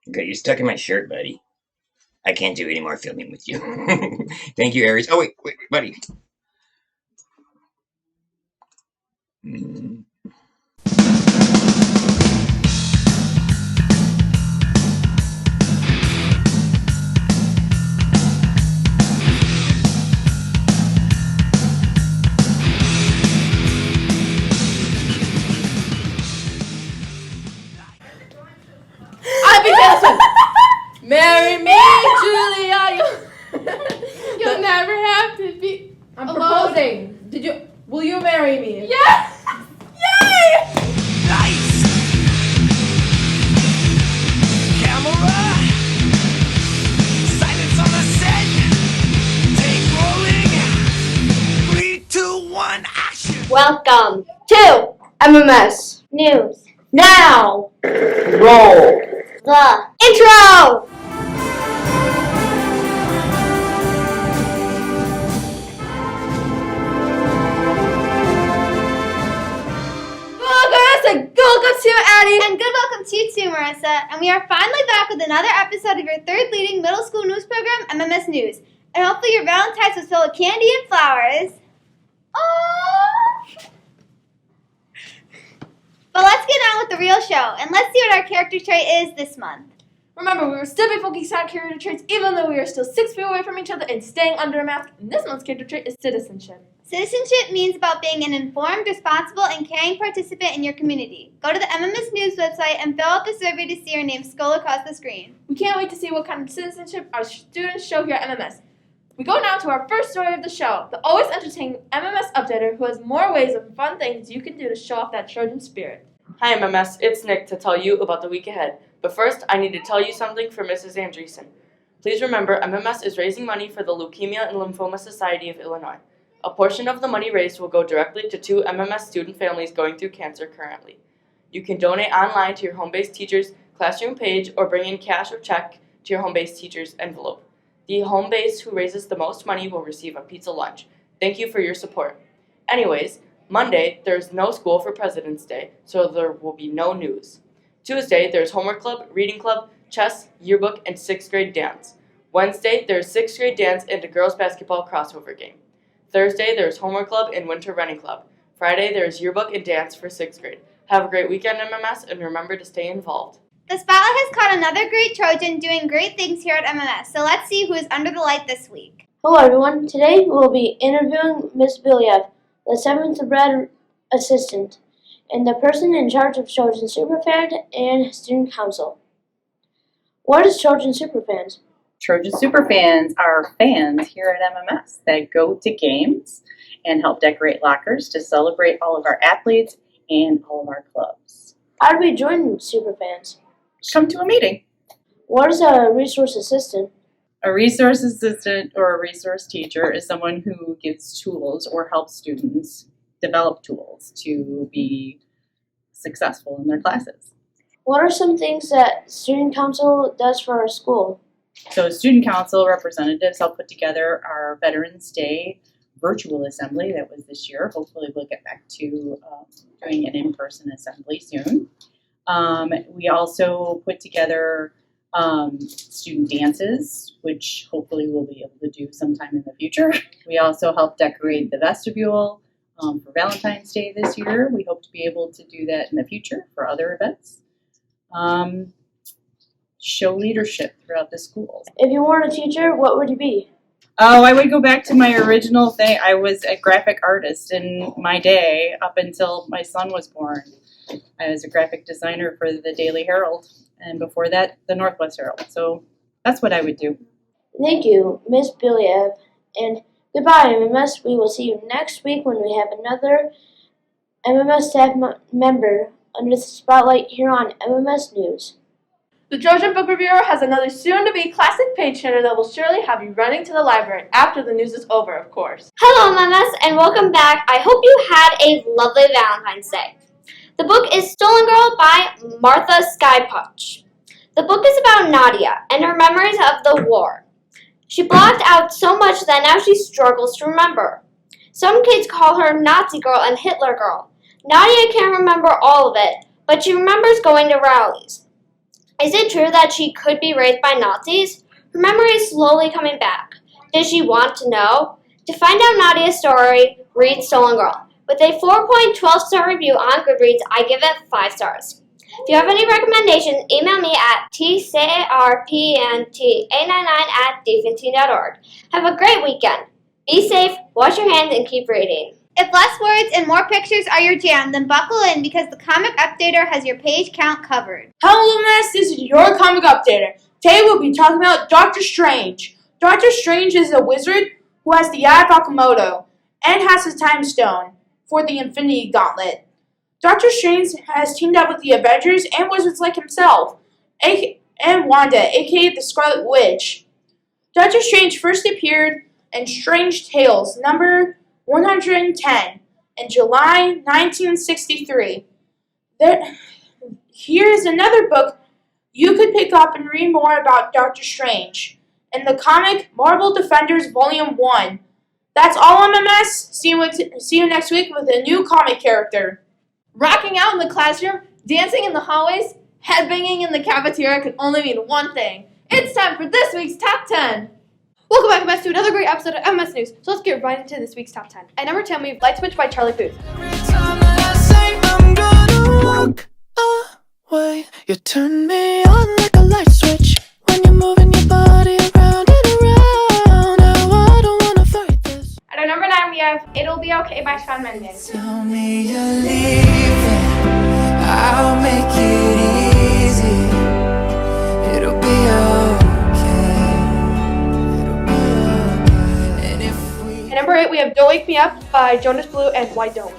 Okay, you're stuck in my shirt, buddy. I can't do any more filming with you. Thank you, Aries. Oh, wait, buddy. Mm. I'll be dancing. Marry me, Julia. You'll never have to be alone. Proposing. Will you marry me? Yes! Yay! Lights, camera, silence on the set. Take rolling. 3, 2, 1, action. Welcome to MMS News Now. Roll. the Intro. Good welcome to Addie. and good welcome to you too, Marissa. And we are finally back with another episode of your third leading middle school news program, MMS News. And hopefully your Valentine's was filled with candy and flowers. Aww. But let's get on with the real show, and let's see what our character trait is this month. Remember, we will still be focusing on character traits even though we are still 6 feet away from each other and staying under a mask. And this month's character trait is citizenship. Citizenship means about being an informed, responsible, and caring participant in your community. Go to the MMS News website and fill out the survey to see your name scroll across the screen. We can't wait to see what kind of citizenship our students show here at MMS. We go now to our first story of the show, the always entertaining MMS updater who has more ways of fun things you can do to show off that Trojan spirit. Hi MMS, it's Nick to tell you about the week ahead. But first, I need to tell you something for Mrs. Andreessen. Please remember, MMS is raising money for the Leukemia and Lymphoma Society of Illinois. A portion of the money raised will go directly to 2 MMS student families going through cancer currently. You can donate online to your home-based teacher's classroom page or bring in cash or check to your home-based teacher's envelope. The home base who raises the most money will receive a pizza lunch. Thank you for your support. Anyways, Monday, there's no school for President's Day, so there will be no news. Tuesday, there's homework club, reading club, chess, yearbook, and 6th grade dance. Wednesday, there's 6th grade dance and a girls basketball crossover game. Thursday, there's homework club and winter running club. Friday, there's yearbook and dance for 6th grade. Have a great weekend, MMS, and remember to stay involved. The spotlight has caught another great Trojan doing great things here at MMS, so let's see who is under the light this week. Hello everyone, today we'll be interviewing Ms. Bilyev, the 7th grade assistant, and the person in charge of Trojan Superfans and Student Council. What is Trojan Superfans? Trojan Superfans are fans here at MMS that go to games and help decorate lockers to celebrate all of our athletes and all of our clubs. How do we join Superfans? Come to a meeting. What is a resource assistant? A resource assistant or a resource teacher is someone who gives tools or helps students develop tools to be successful in their classes. What are some things that Student Council does for our school? So Student Council representatives help put together our Veterans Day virtual assembly that was this year. Hopefully we'll get back to doing an in-person assembly soon. We also put together student dances, which hopefully we'll be able to do sometime in the future. We also help decorate the vestibule for Valentine's Day this year. We hope to be able to do that in the future for other events. Show leadership throughout the schools. If you weren't a teacher, what would you be? Oh, I would go back to my original thing. I was a graphic artist in my day up until my son was born. I was a graphic designer for the Daily Herald, and before that, the Northwest Herald. So that's what I would do. Thank you, Ms. Bilyev, and goodbye, MMS. We will see you next week when we have another MMS staff member under the spotlight here on MMS News. The Trojan Book Reviewer has another soon-to-be classic page turner that will surely have you running to the library after the news is over, of course. Hello, MMS, and welcome back. I hope you had a lovely Valentine's Day. The book is Stolen Girl by Martha Skypunch. The book is about Nadia and her memories of the war. She blocked out so much that now she struggles to remember. Some kids call her Nazi girl and Hitler girl. Nadia can't remember all of it, but she remembers going to rallies. Is it true that she could be raised by Nazis? Her memory is slowly coming back. Does she want to know? To find out Nadia's story, read Stolen Girl. With a 4.12-star review on Goodreads, I give it 5 stars. If you have any recommendations, email me at tcarpnt899@dfinteen.org. Have a great weekend. Be safe, wash your hands, and keep reading. If less words and more pictures are your jam, then buckle in because the Comic Updater has your page count covered. Hello, MMS, this is your Comic Updater. Today we'll be talking about Doctor Strange. Doctor Strange is a wizard who has the Eye of Agamotto and has a time stone for the Infinity Gauntlet. Doctor Strange has teamed up with the Avengers and wizards like himself, and Wanda, aka the Scarlet Witch. Doctor Strange first appeared in Strange Tales number 110 in July 1963. Here's another book you could pick up and read more about Doctor Strange in the comic Marvel Defenders Volume 1. That's all, MMS. See you next week with a new comic character. Rocking out in the classroom, dancing in the hallways, headbanging in the cafeteria can only mean one thing. It's time for this week's Top 10. Welcome back, MMS, to another great episode of MMS News. So let's get right into this week's Top 10. At number 10, we have Light Switch by Charlie Puth. Every time that I say I'm gonna walk away, you turn me on like a light switch. When you're moving your body around and around, now I don't wanna fight this. At our number 9, we have It'll Be Okay by Shawn Mendes. Tell me you're leaving, I'll make it easy. It'll be okay. It'll be okay. And if we At number 8, we have Don't Wake Me Up by Jonas Blue and Why Don't We?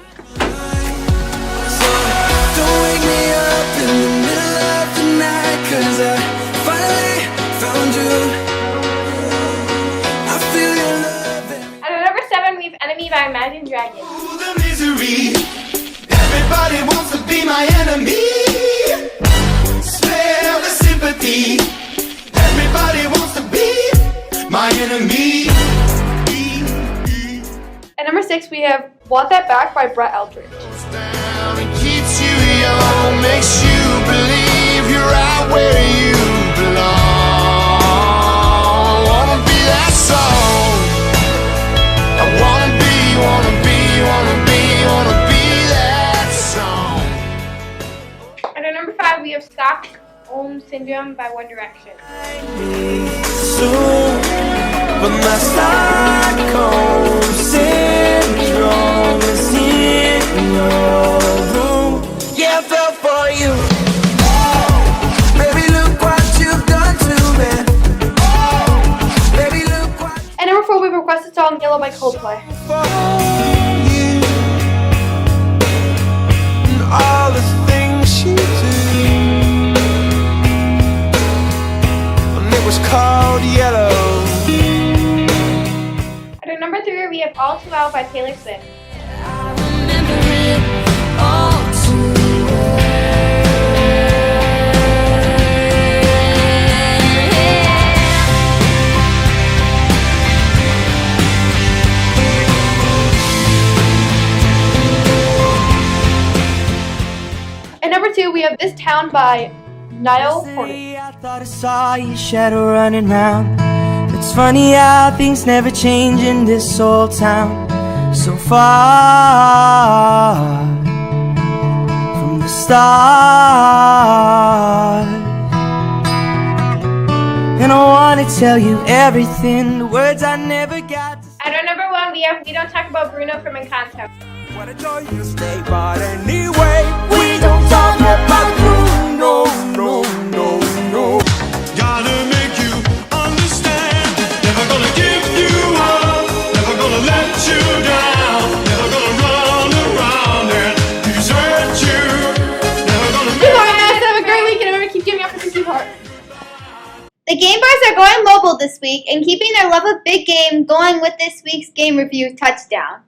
don't wake me up in the middle of the night, 'cause I finally found you. I feel your love and At our number 7, we have Enemy by Imagine Dragons. ooh, the misery. Everybody wants to be my enemy. Spare the sympathy. Everybody wants to be my enemy. At number 6, we have Want That Back by Brett Eldridge. Down and keeps you young, makes you believe you're right where you belong. Wanna be that song. I wanna be that song. At our number 5, we have Stockholm Syndrome by One Direction. Soon, but my Stockholm syndrome is in your room. Yeah, I fell for you. Baby, look what you've done to me. Baby, look what At number 4, we have requested song Yellow by Coldplay. for you. And all the things you do. And it was called Yellow. At our number 3, we have All Too Well by Taylor Swift. At number 2, we have This Town by Niall Horan. I thought I saw your shadow running round. It's funny how things never change in this old town. So far from the start. And I wanna tell you everything, the words I never got to say. At our number 1, we have We Don't Talk About Bruno from Encanto. What a joy you stay, but anyway, we don't talk about Bruno, no, no, no. Gotta make you understand. Never gonna give you up, never gonna let you down, never gonna run around and desert you. Never gonna Good morning, guys. Have a great week, and remember, keep giving up with your heart. The Game Bars are going mobile this week and keeping their love of big game going with this week's game review touchdown.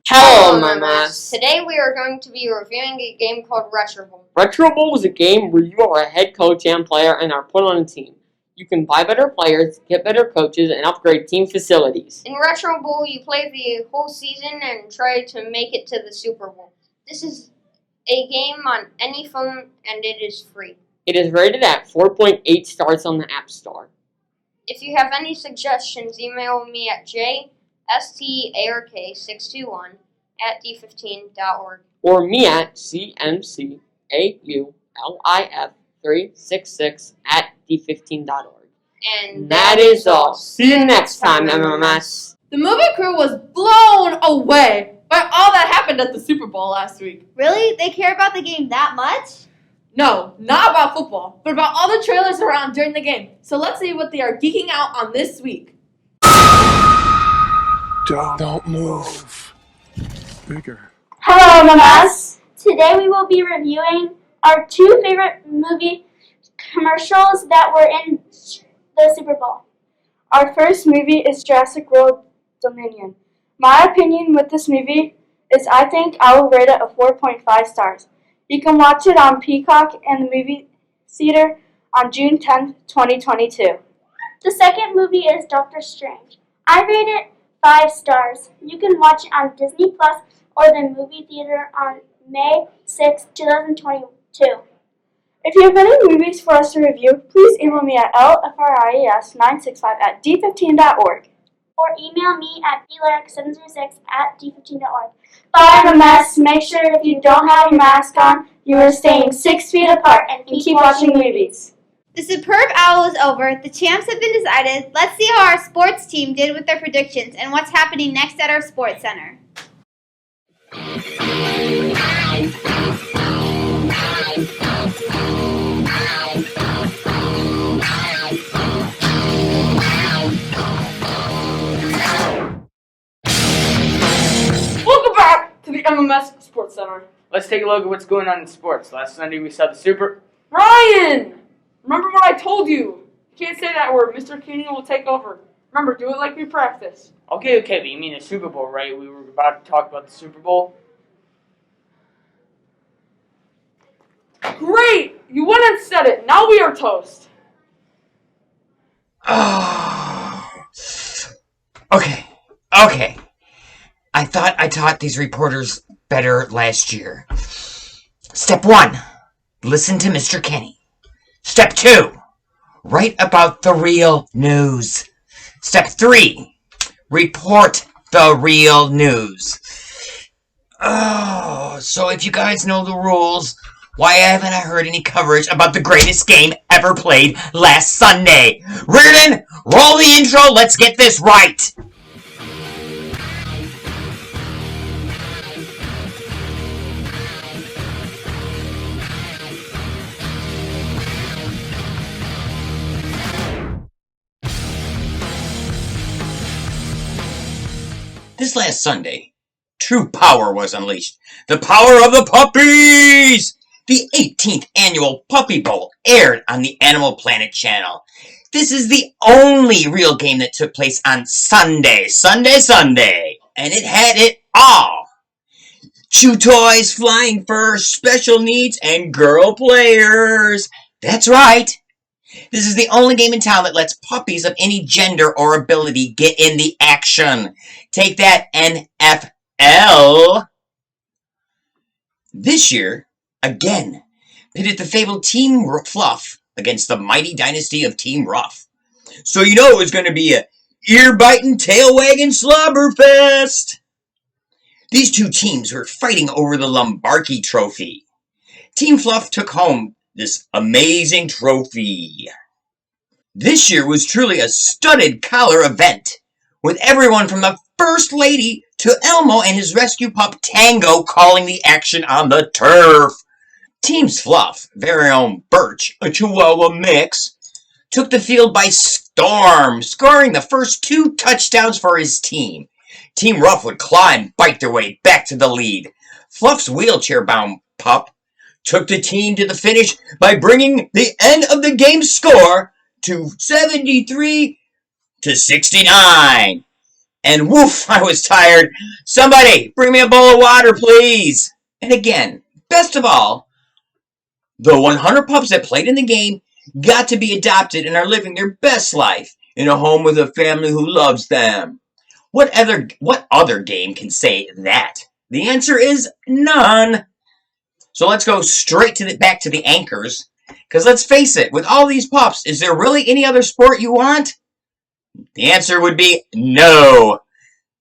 Hello, MMS. Today we are going to be reviewing a game called Retro Bowl. Retro Bowl is a game where you are a head coach and player and are put on a team. You can buy better players, get better coaches, and upgrade team facilities. In Retro Bowl, you play the whole season and try to make it to the Super Bowl. This is a game on any phone and it is free. It is rated at 4.8 stars on the App Store. If you have any suggestions, email me at jstark621@d15.org. Or me at cmcaulif366@d15.org. And That is all. See you next time, MMS. The movie crew was blown away by all that happened at the Super Bowl last week. Really? They care about the game that much? No, not about football, but about all the trailers around during the game. So let's see what they are geeking out on this week. Don't move. Bigger. Hello, MMS! Today we will be reviewing our 2 favorite movie commercials that were in the Super Bowl. Our first movie is Jurassic World Dominion. My opinion with this movie is I think I will rate it a 4.5 stars. You can watch it on Peacock and the movie theater on June 10th, 2022. The second movie is Doctor Strange. I rate it 5 stars. You can watch it on Disney Plus or the movie theater on May 6, 2022. If you have any movies for us to review, please email me at lfries965@d15.org. Or email me at blark706@d15.org. Bye, MMS. Make sure if you don't have your mask on, you are staying 6 feet apart and keep watching movies. The superb owl is over. The champs have been decided. Let's see how our sports team did with their predictions and what's happening next at our sports center. Welcome back to the MMS Sports Center. Let's take a look at what's going on in sports. Last Sunday we saw the Super. Ryan! Remember what I told you. You can't say that word. Mr. Keenan will take over. Remember, do it like we practice. Okay, but you mean the Super Bowl, right? We were about to talk about the Super Bowl. Great! You went and said it. Now we are toast. Okay. I thought I taught these reporters better last year. Step 1, listen to Mr. Kenny. Step 2, write about the real news. Step 3, report the real news. So if you guys know the rules, why haven't I heard any coverage about the greatest game ever played last Sunday? Riordan, roll the intro, let's get this right! This last Sunday, true power was unleashed. The power of the puppies! The 18th annual Puppy Bowl aired on the Animal Planet channel. This is the only real game that took place on Sunday, and it had it all. Chew toys, flying fur, special needs, and girl players. That's right. This is the only game in town that lets puppies of any gender or ability get in the action. Take that, NFL. This year, again, pitted the fabled Team Fluff against the mighty dynasty of Team Rough. So you know it was going to be a ear-biting, tail-wagging slobberfest. These two teams were fighting over the Lombardi Trophy. Team Fluff took home this amazing trophy. This year was truly a studded collar event, with everyone from the First Lady to Elmo and his rescue pup Tango calling the action on the turf. Team Fluff, very own Birch, a Chihuahua mix, took the field by storm, scoring the first 2 touchdowns for his team. Team Rough would claw and bite their way back to the lead. Fluff's wheelchair-bound pup took the team to the finish by bringing the end of the game score to 73-69. And woof, I was tired. Somebody, bring me a bowl of water, please. And again, best of all, the 100 pups that played in the game got to be adopted and are living their best life in a home with a family who loves them. What other game can say that? The answer is none. So let's go straight back to the anchors Because let's face it, with all these pups, is there really any other sport you want? The answer would be no.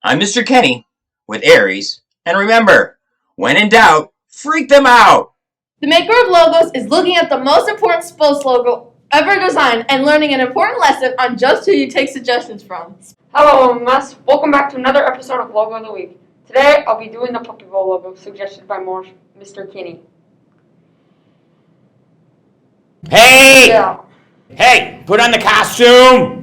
I'm Mr. Kenny with Aries, and remember, when in doubt, freak them out. The maker of logos is looking at the most important sports logo ever designed and learning an important lesson on just who you take suggestions from. Hello, MMS. Welcome back to another episode of Logo of the Week. Today, I'll be doing the Puppy Bowl logo suggested by Mr. Kenny. Hey! Yeah. Hey, put on the costume!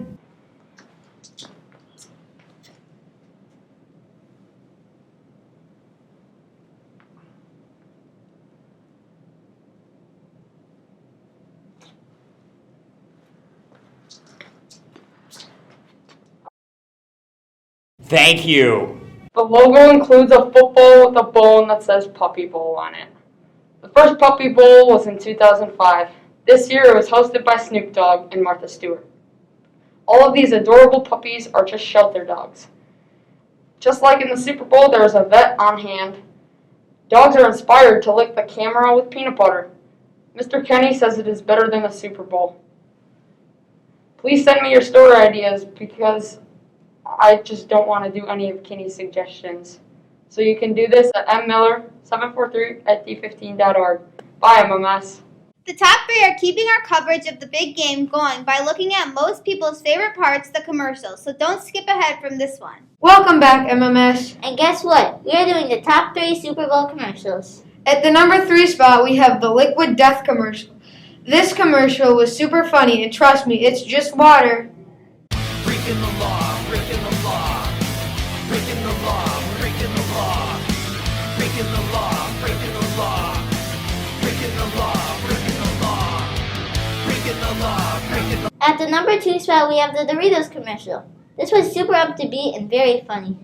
Thank you. The logo includes a football with a bone that says Puppy Bowl on it. The first Puppy Bowl was in 2005. This year it was hosted by Snoop Dogg and Martha Stewart. All of these adorable puppies are just shelter dogs. Just like in the Super Bowl, there is a vet on hand. Dogs are inspired to lick the camera with peanut butter. Mr. Kenny says it is better than the Super Bowl. Please send me your story ideas because I just don't want to do any of Kenny's suggestions. So you can do this at mmiller743@d15.org. Bye, MMS. The top three are keeping our coverage of the big game going by looking at most people's favorite parts, the commercials. So don't skip ahead from this one. Welcome back, MMS. And guess what? We are doing the top 3 Super Bowl commercials. At the number 3 spot, we have the Liquid Death commercial. This commercial was super funny, and trust me, it's just water. Breaking the law, breaking the law, breaking the law, breaking the law, breaking the law, breaking the law, breaking the law, breaking the law, breaking the law, breaking the law. At the number 2 spot, we have the Doritos commercial. This was super up to beat and very funny.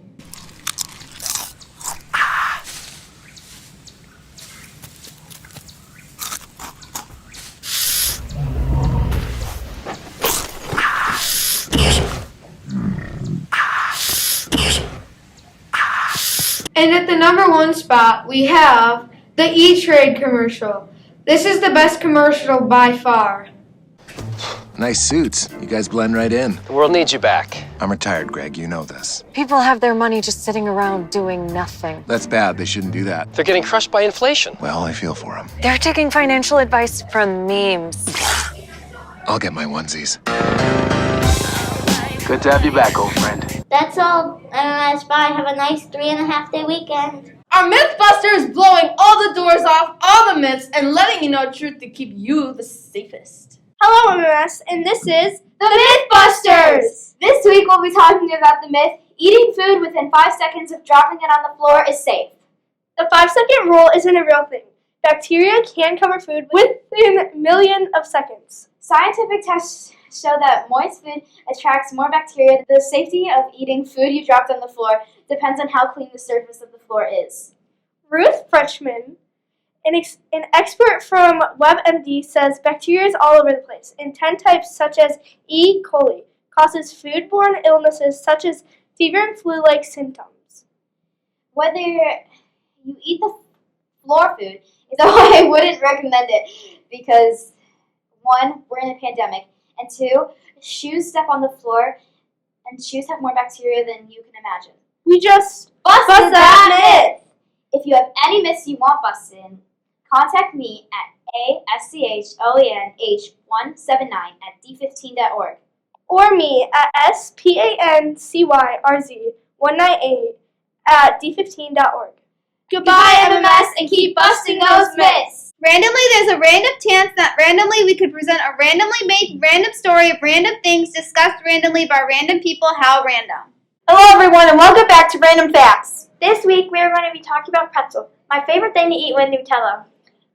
And at the number 1 spot, we have the E-Trade commercial. This is the best commercial by far. Nice suits. You guys blend right in. The world needs you back. I'm retired, Greg. You know this. People have their money just sitting around doing nothing. That's bad. They shouldn't do that. They're getting crushed by inflation. Well, I feel for them. They're taking financial advice from memes. I'll get my onesies. Good to have you back, old friend. That's all, MMS. Bye. Have a nice 3.5-day weekend. Our Mythbuster is blowing all the doors off, all the myths, and letting you know the truth to keep you the safest. Hello, MMS, and this is the Mythbusters! This week we'll be talking about the myth, eating food within 5 seconds of dropping it on the floor is safe. The 5-second rule isn't a real thing. Bacteria can cover food within millions of seconds. Scientific tests show that moist food attracts more bacteria. The safety of eating food you dropped on the floor depends on how clean the surface of the floor is. Ruth Fretchman, an expert from WebMD, says bacteria is all over the place in 10 types such as E. coli, causes foodborne illnesses such as fever and flu-like symptoms. Whether you eat the floor food, though I wouldn't recommend it because 1, we're in a pandemic, and 2, shoes step on the floor and shoes have more bacteria than you can imagine. We just busted that myth! If you have any myths you want busted in, contact me at ASCHOENH179@d15.org. Or me at SPANCYRZ198@d15.org. Goodbye, MMS, and keep busting those myths! Randomly, there's a random chance that randomly we could present a randomly made random story of random things discussed randomly by random people. How random. Hello, everyone, and welcome back to Random Facts. This week, we are going to be talking about pretzel, my favorite thing to eat with Nutella.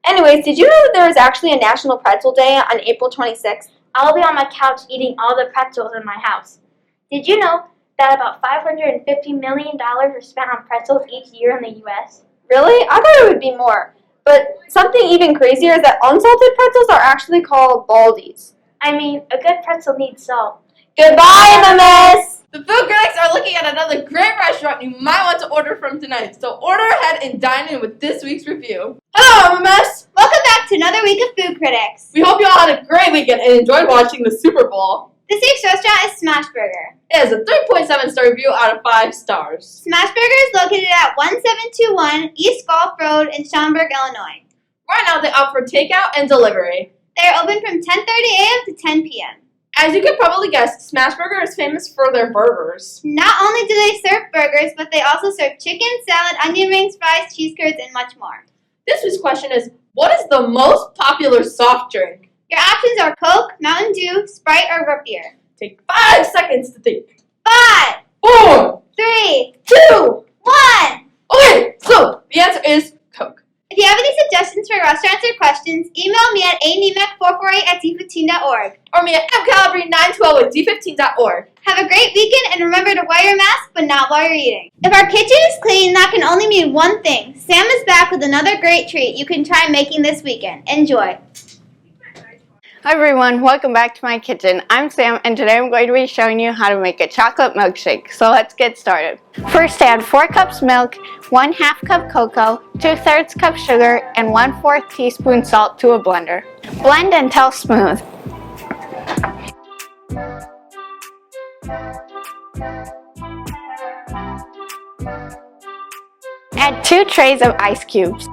Anyways, did you know that there is actually a National Pretzel Day on April 26th? I'll be on my couch eating all the pretzels in my house. Did you know that about $550 million are spent on pretzels each year in the U.S.? Really? I thought it would be more. But something even crazier is that unsalted pretzels are actually called baldies. I mean, a good pretzel needs salt. Goodbye, MMS! The food critics are looking at another great restaurant you might want to order from tonight, so order ahead and dine in with this week's review. Hello, MMS! Welcome back to another week of Food Critics. We hope you all had a great weekend and enjoyed watching the Super Bowl. This week's restaurant is Smash Burger. It has a 3.7-star review out of 5 stars. Smash Burger is located at 1721 East Gulf Road in Schaumburg, Illinois. Right now, they offer takeout and delivery. They are open from 10:30 a.m. to 10 p.m. As you can probably guess, Smash Burger is famous for their burgers. Not only do they serve burgers, but they also serve chicken, salad, onion rings, fries, cheese curds, and much more. This week's question is, what is the most popular soft drink? Your options are Coke, Mountain Dew, Sprite, or root beer. Take 5 seconds to think. 5, 4, 3, 2, 1. Okay, so the answer is Coke. If you have any suggestions for restaurants or questions, email me at anemac448@d15.org. Or me at mcalabry912@d15.org. Have a great weekend and remember to wear your mask, but not while you're eating. If our kitchen is clean, that can only mean one thing. Sam is back with another great treat you can try making this weekend. Enjoy. Hi everyone, welcome back to my kitchen. I'm Sam and today I'm going to be showing you how to make a chocolate milkshake. So let's get started. First add 4 cups milk, 1/2 cup cocoa, 2/3 cup sugar, and 1/4 teaspoon salt to a blender. Blend until smooth. Add 2 trays of ice cubes.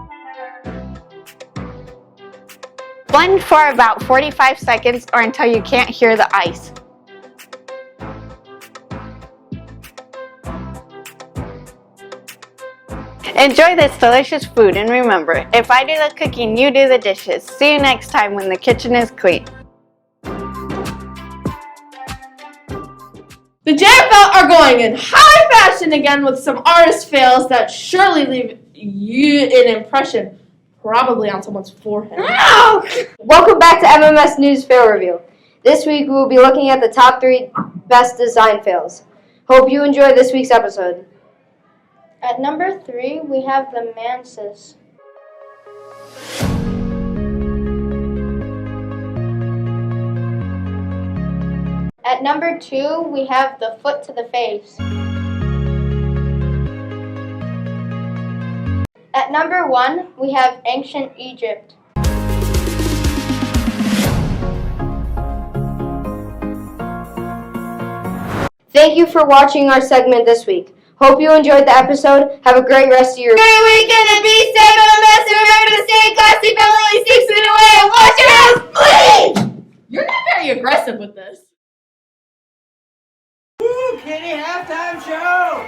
Blend for about 45 seconds or until you can't hear the ice. Enjoy this delicious food and remember, if I do the cooking, you do the dishes. See you next time when the kitchen is clean. The JFL are going in high fashion again with some artist fails that surely leave you an impression. Probably on someone's forehead. No! Welcome back to MMS News Fail Review. This week we will be looking at the top 3 best design fails. Hope you enjoy this week's episode. At number 3, we have the mansis. At number 2, we have the foot to the face. At number 1, we have ancient Egypt. Thank you for watching our segment this week. Hope you enjoyed the episode. Have a great rest of your Great weekend and be safe, MMS, and remember to stay classy, family 6 feet away, and wash your hands, please! You're not very aggressive with this. Woo, Kitty halftime show!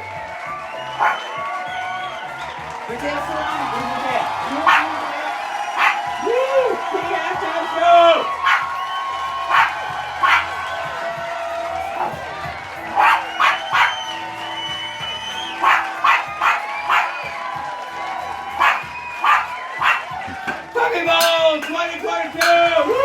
Where's that salon? Where's that? Woo, Kitty halftime show! Puppy Bowl 2022! Woo!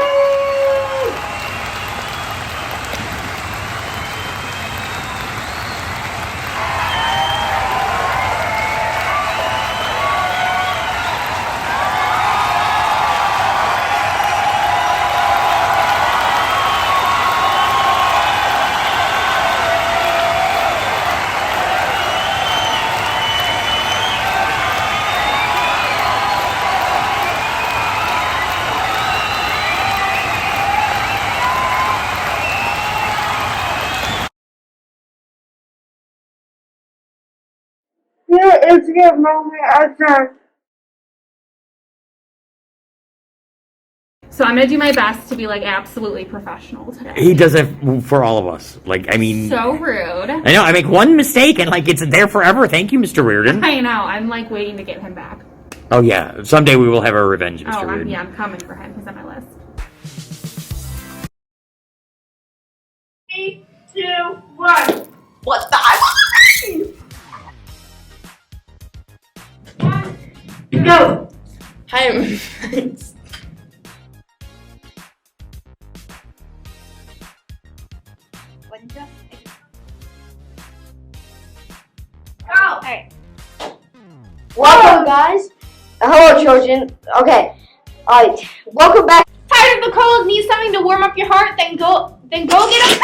So I'm gonna do my best to be like absolutely professional today. He does it for all of us. Like, I mean, So rude. I know I make one mistake and like it's there forever. Thank you, Mr. Reardon. I know. I'm like waiting to get him back. Oh yeah, someday we will have our revenge, Mr. Reardon. Yeah, I'm coming for him. He's on my list. 3, 2, 1. What the? Go. Hi, MMS. Alright. Welcome, guys. Hello, children. Okay. Alright. Welcome back. Tired of the cold? Need something to warm up your heart? Then go Then go get them.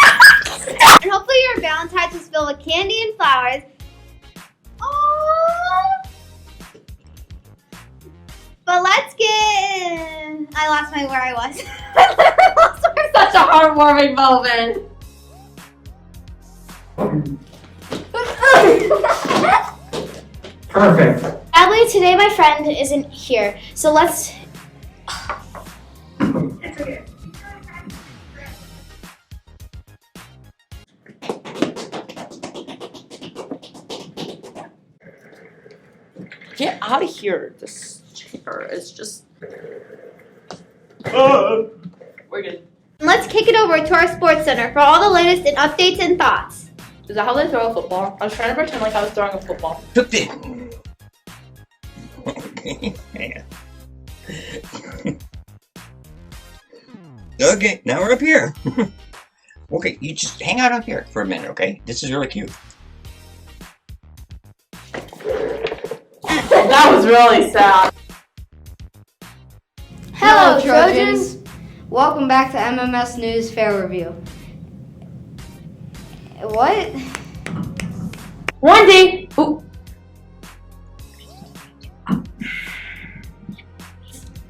And hopefully your Valentine's is filled with candy and flowers. Aww. But let's get... I lost where I was. Such a heartwarming moment. Perfect. Sadly, today my friend isn't here, so let's... It's okay. Get out of here. This chair is just... We're good. Let's kick it over to our sports center for all the latest and updates and thoughts. Is that how they throw a football? I was trying to pretend like I was throwing a football. Okay. Okay, now we're up here. Okay, you just hang out up here for a minute, okay? This is really cute. That was really sad. Hello, Trojans! Welcome back to MMS News Fair Review. What? Wendy! Ooh.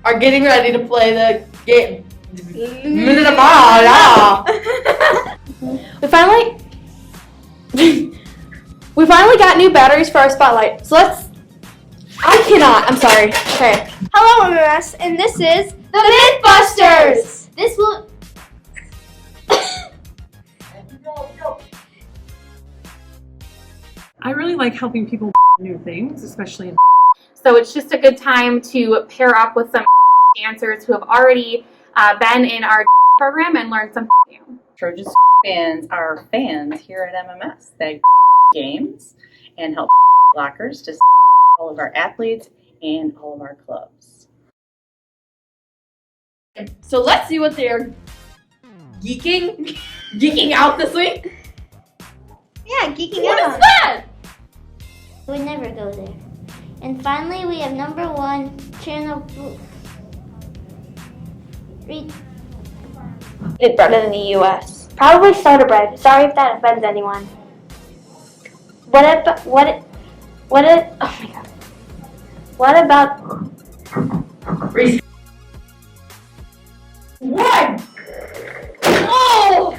Are getting ready to play the game. Minute of all, We finally got new batteries for our spotlight. So I'm sorry. Okay. Hello, MMS, and this is the Mythbusters. This will... I really like helping people new things, especially in so it's just a good time to pair up with some dancers who have already been in our program and learn something new. Trojan fans are fans here at MMS. They games and help lockers to all of our athletes and all of our clubs. So let's see what they're geeking out this week. Yeah, geeking What out. is that? We never go there. And finally, we have #1 channel. It's bred in the U.S. Probably soda bread. Sorry if that offends anyone. Oh my god. What about... What? Oh!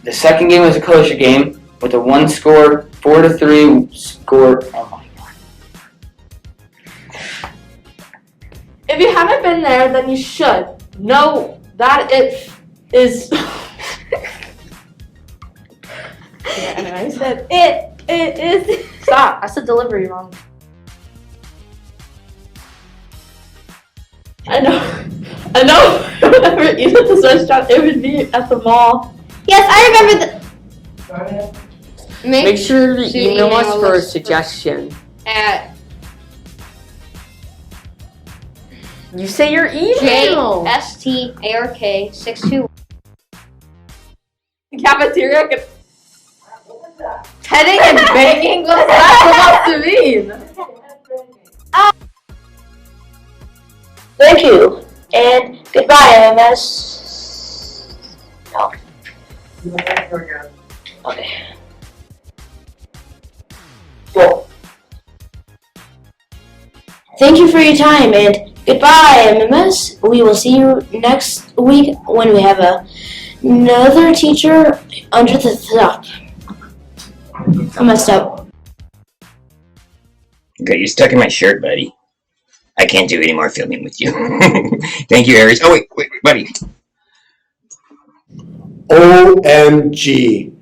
The second game was a kosher game with a 1 score, 4-3 score. Oh my god. If you haven't been there, then you should know that it is. Yeah, and I said it is. Stop! I said delivery wrong. I know. Whenever you at this restaurant, it would be at the mall. Yes, I remember the... Make sure to email us for a suggestion. You say your email. JSTARK62. Cafeteria. Heading and banging. What's that supposed to mean? Thank you, and goodbye, MMS. No. Okay. Well, thank you for your time, and goodbye, MMS. We will see you next week when we have another teacher under the thumb. I messed up. Okay, you're stuck in my shirt, buddy. I can't do any more filming with you. Thank you, Aries. Oh, wait, buddy. OMG.